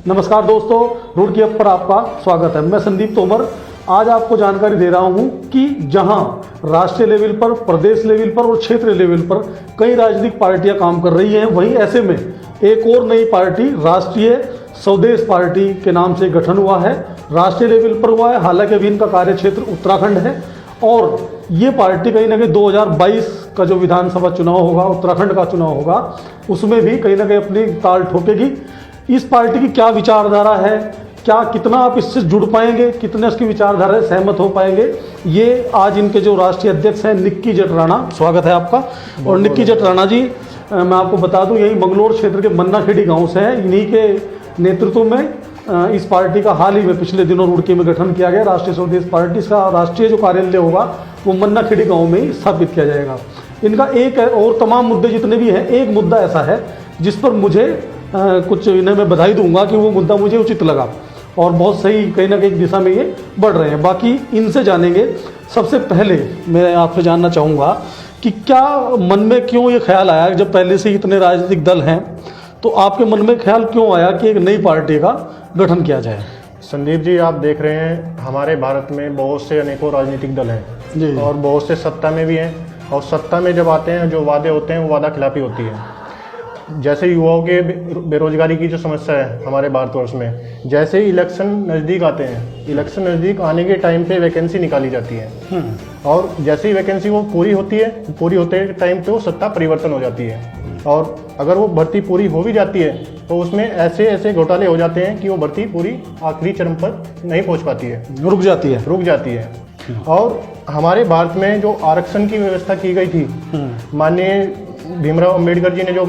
नमस्कार दोस्तों, रुड़की अप पर आपका स्वागत है। मैं संदीप तोमर आज आपको जानकारी दे रहा हूं कि जहां राष्ट्रीय लेवल पर, प्रदेश लेवल पर और क्षेत्रीय लेवल पर कई राजनीतिक पार्टियां काम कर रही हैं, वहीं ऐसे में एक और नई पार्टी राष्ट्रीय स्वदेश पार्टी के नाम से गठन हुआ है। राष्ट्रीय लेवल पर हुआ है, हालांकि अभी इनका कार्य क्षेत्र उत्तराखंड है और ये पार्टी कहीं ना कहीं 2022 का जो विधानसभा चुनाव होगा, उत्तराखंड का चुनाव होगा, उसमें भी कहीं ना कहीं अपनी ताल ठोकेगी। इस पार्टी की क्या विचारधारा है, क्या कितना आप इससे जुड़ पाएंगे, कितने इसकी विचारधारा से सहमत हो पाएंगे, ये आज इनके जो राष्ट्रीय अध्यक्ष हैं निक्की जट राणा, स्वागत है आपका। और निक्की जट राणा जी, मैं आपको बता दूं, यही मंगलोर क्षेत्र के मन्नाखेड़ी गांव से हैं। इन्हीं के नेतृत्व में इस पार्टी का हाल ही में पिछले दिनों रुड़की में गठन किया गया। राष्ट्रीय स्वदेश पार्टी का राष्ट्रीय जो कार्यालय होगा वो मन्नाखेड़ी गांव में ही स्थापित किया जाएगा। इनका एक और तमाम मुद्दे जितने भी हैं, एक मुद्दा ऐसा है जिस पर मुझे कुछ इन्हें मैं बधाई दूंगा कि वो मुद्दा मुझे उचित लगा और बहुत सही कहीं ना कहीं दिशा में ये बढ़ रहे हैं। बाकी इनसे जानेंगे। सबसे पहले मैं आपसे जानना चाहूँगा कि क्या मन में क्यों ये ख्याल आया, जब पहले से इतने राजनीतिक दल हैं तो आपके मन में ख्याल क्यों आया कि एक नई पार्टी का गठन किया जाए? संदीप जी, आप देख रहे हैं हमारे भारत में बहुत से अनेकों राजनीतिक दल हैं और बहुत से सत्ता में भी हैं, और सत्ता में जब आते हैं जो वादे होते हैं वो वादा खिलाफी होती है। जैसे युवाओं के बेरोजगारी की जो समस्या है हमारे भारतवर्ष में, जैसे ही इलेक्शन नज़दीक आते हैं, इलेक्शन नज़दीक आने के टाइम पे वैकेंसी निकाली जाती है और जैसे ही वैकेंसी वो पूरी होती है, पूरी होते टाइम पे वो सत्ता परिवर्तन हो जाती है और अगर वो भर्ती पूरी हो भी जाती है तो उसमें ऐसे ऐसे घोटाले हो जाते हैं कि वो भर्ती पूरी आखिरी चरम पर नहीं पहुंच पाती है, रुक जाती है। और हमारे भारत में जो आरक्षण की व्यवस्था की गई थी, माननीय भीमराव अंबेडकर जी ने जो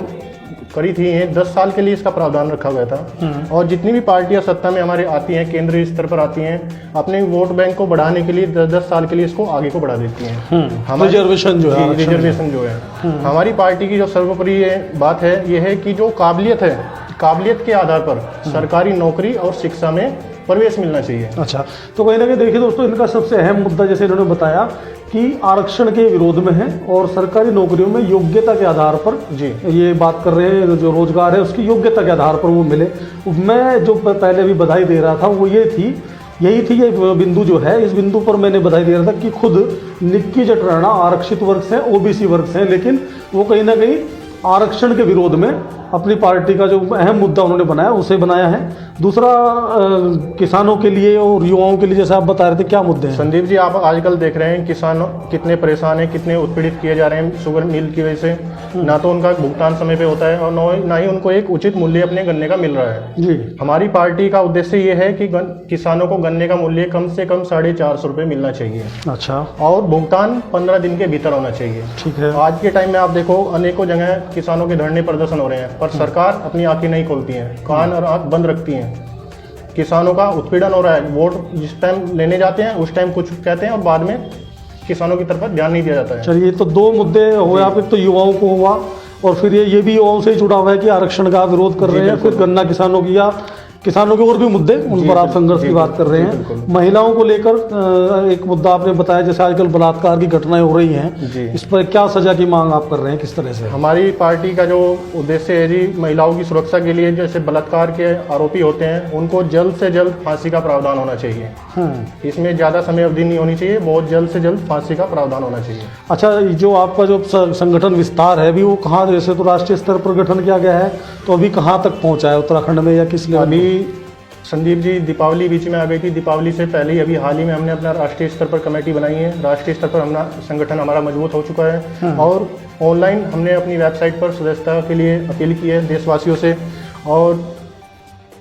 करी थी, 10 साल के लिए इसका प्रावधान रखा गया था। और जितनी भी पार्टियां सत्ता में हमारे आती हैं, केंद्रीय स्तर पर आती हैं, अपने वोट बैंक को बढ़ाने के लिए 10-10 साल के लिए इसको आगे को बढ़ा देती हैं। रिजर्वेशन जो है हमारी पार्टी की जो सर्वोपरि बात है ये है कि जो काबिलियत है, काबिलियत के आधार पर सरकारी नौकरी और शिक्षा में प्रवेश मिलना चाहिए। अच्छा, तो कहीं ना कहीं देखिए दोस्तों, इनका सबसे अहम मुद्दा जैसे इन्होंने बताया कि आरक्षण के विरोध में है और सरकारी नौकरियों में योग्यता के आधार पर जी ये बात कर रहे हैं, जो रोजगार है उसकी योग्यता के आधार पर वो मिले। मैं जो पहले भी बधाई दे रहा था वो यही थी ये बिंदु जो है, इस बिंदु पर मैंने बधाई दे रहा था कि खुद निक्की जट राणा आरक्षित वर्ग से, ओबीसी वर्ग से, लेकिन वो कहीं ना कहीं आरक्षण के विरोध में अपनी पार्टी का जो अहम मुद्दा उन्होंने बनाया उसे बनाया है। दूसरा, किसानों के लिए और युवाओं के लिए जैसे आप बता रहे थे, क्या मुद्दे हैं? संदीप जी, आप आजकल देख रहे हैं किसान कितने परेशान हैं, कितने उत्पीड़ित किए जा रहे हैं शुगर मिल की वजह से। ना तो उनका भुगतान समय पे होता है और ना ही उनको एक उचित मूल्य अपने गन्ने का मिल रहा है जी। हमारी पार्टी का उद्देश्य ये है कि किसानों को गन्ने का मूल्य कम से कम 450 रुपये मिलना चाहिए। अच्छा, और भुगतान 15 दिन के भीतर होना चाहिए। ठीक है। आज के टाइम में आप देखो अनेकों जगह किसानों के धरने प्रदर्शन हो रहे हैं, पर सरकार अपनी आंखें नहीं खोलती है, कान और आंख बंद रखती हैं। किसानों का उत्पीड़न हो रहा है, वोट जिस टाइम लेने जाते हैं उस टाइम कुछ कहते हैं और बाद में किसानों की तरफ ध्यान नहीं दिया जाता है। चलिए, तो दो मुद्दे हुए, आप एक तो युवाओं को हुआ और फिर ये भी युवाओं से जुड़ा हुआ है कि आरक्षण का विरोध कर रहे हैं, फिर गन्ना किसानों की या किसानों के और भी मुद्दे, उन पर आप संघर्ष की बात कर रहे हैं। महिलाओं को लेकर एक मुद्दा आपने बताया, जैसे आजकल बलात्कार की घटनाएं हो रही हैं, इस पर क्या सजा की मांग आप कर रहे हैं, किस तरह से? हमारी पार्टी का जो उद्देश्य है जी, महिलाओं की सुरक्षा के लिए जैसे बलात्कार के आरोपी होते हैं उनको जल्द से जल्द फांसी का प्रावधान होना चाहिए। इसमें ज़्यादा समय अवधि नहीं होनी चाहिए, बहुत जल्द से जल्द फांसी का प्रावधान होना चाहिए। अच्छा, जो आपका जो संगठन विस्तार है अभी वो कहाँ, जैसे तो राष्ट्रीय स्तर पर गठन किया गया है, तो अभी कहाँ तक पहुँचा है, उत्तराखंड में या किस लेवल? अभी संदीप जी, दीपावली बीच में आ गई थी, दीपावली से पहले ही अभी हाल ही में हमने अपना राष्ट्रीय स्तर पर कमेटी बनाई है। राष्ट्रीय स्तर पर हमारा संगठन हमारा मजबूत हो चुका है और ऑनलाइन हमने अपनी वेबसाइट पर सदस्यता के लिए अपील की है देशवासियों से। और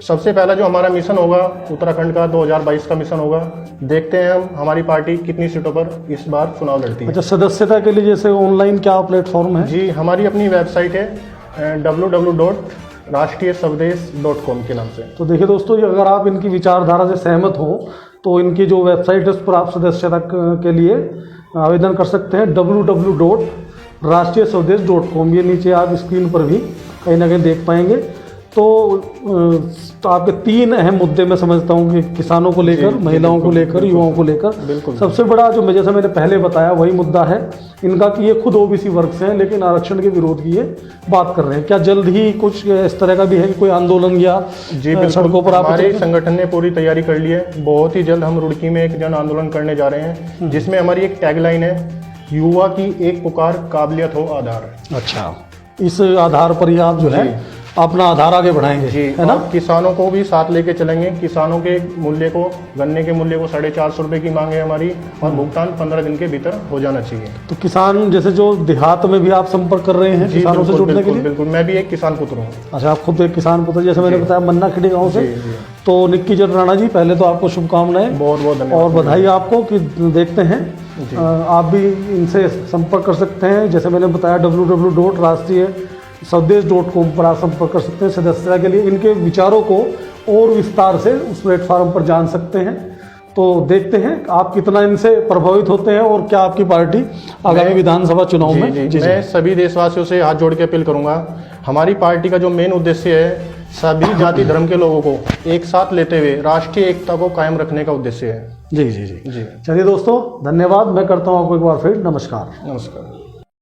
सबसे पहला जो हमारा मिशन होगा उत्तराखंड का 2022 का मिशन होगा, देखते हैं हम हमारी पार्टी कितनी सीटों पर इस बार चुनाव लड़ती है। अच्छा, सदस्यता के लिए जैसे ऑनलाइन क्या प्लेटफॉर्म है? जी, हमारी अपनी वेबसाइट है www.rashtriyaswdesh.com के नाम से। तो देखिए दोस्तों, अगर आप इनकी विचारधारा से सहमत हो तो इनकी जो वेबसाइट है उस पर आप सदस्यता के लिए आवेदन कर सकते हैं, www.rashtriyaswdesh.com। ये नीचे आप स्क्रीन पर भी कहीं ना कहीं देख पाएंगे। तो आपके 3 अहम मुद्दे मैं समझता हूँ कि किसानों को लेकर, महिलाओं को लेकर, युवाओं को लेकर। बिल्कुल। सबसे बड़ा जो जैसे मैंने पहले बताया वही मुद्दा है इनका कि ये खुद ओबीसी वर्ग से हैं लेकिन आरक्षण के विरोध की ये बात कर रहे हैं। क्या जल्द ही कुछ इस तरह का भी है कि कोई आंदोलन या सड़कों पर आप? हमारे संगठन ने पूरी तैयारी कर ली है। बहुत ही जल्द हम रुड़की में एक जन आंदोलन करने जा रहे हैं, जिसमें हमारी एक टैगलाइन है, युवा की एक पुकार, काबिलियत हो आधार। अच्छा, इस आधार पर ही आप जो है अपना आधार आगे बढ़ाएंगे, है ना? किसानों को भी साथ लेके चलेंगे। किसानों के मूल्य को, गन्ने के मूल्य को 450 रुपये की मांग है हमारी, और भुगतान 15 दिन के भीतर हो जाना चाहिए। तो किसान जैसे जो देहात में भी आप संपर्क कर रहे हैं किसानों से जुड़ने के लिए? बिल्कुल, मैं भी एक किसान पुत्र हूँ। अच्छा, आप खुद एक किसान पुत्र, जैसे मैंने बताया मन्ना खेड़ी गाँव से। तो निक्की जट राणा जी, पहले तो आपको शुभकामनाएं, बहुत बहुत धन्यवाद और बधाई आपको कि देखते हैं आप भी इनसे संपर्क कर सकते हैं। जैसे मैंने बताया www.राष्ट्रीयस्वदेश.com पर आप संपर्क कर सकते हैं सदस्यता के लिए। इनके विचारों को और विस्तार से उस प्लेटफॉर्म पर जान सकते हैं। तो देखते हैं आप कितना इनसे प्रभावित होते हैं और क्या आपकी पार्टी आगामी विधानसभा चुनाव में। मैं सभी देशवासियों से हाथ जोड़ के अपील करूंगा, हमारी पार्टी का जो मेन उद्देश्य है सभी जाति धर्म के लोगों को एक साथ लेते हुए राष्ट्रीय एकता को कायम रखने का उद्देश्य है। जी। चलिए दोस्तों, धन्यवाद। मैं करता हूँ आपको एक बार फिर नमस्कार। नमस्कार।